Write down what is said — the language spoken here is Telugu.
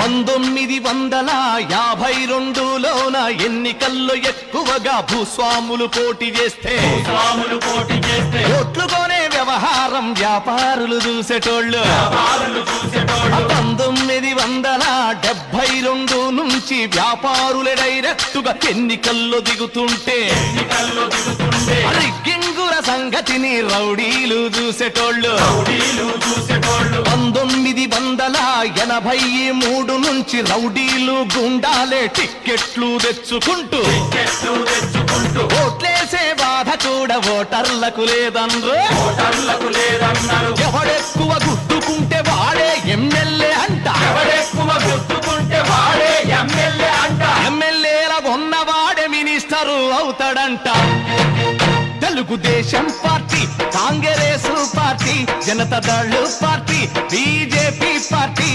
1952లోన ఎన్నికల్లో ఎక్కువగా భూస్వాములు పోటీ చేస్తే ఓట్లు కొనే వ్యవహారం వ్యాపారులు చూసేటోళ్ళు 1972 నుంచి వ్యాపారులే డైరెక్టుగా ఎన్నికల్లో దిగుతుంటే గిగ్గింగుల సంగతిని రౌడీలు చూసేటోళ్ళు 1983 నుంచి రౌడీలు గుండాలే టిక్కెట్లు తెచ్చుకుంటూ ఓట్లేసే బాధ కూడా ఓటర్లకు లేదన్రు ఎవడెక్కువ గుద్దుకుంటే వాడే ఎమ్మెల్యే అంట ఎమ్మెల్యేల ఉన్నవాడే మినిస్టరు అవుతాడంట Telugu Desam party Congress party Janata Dal party BJP party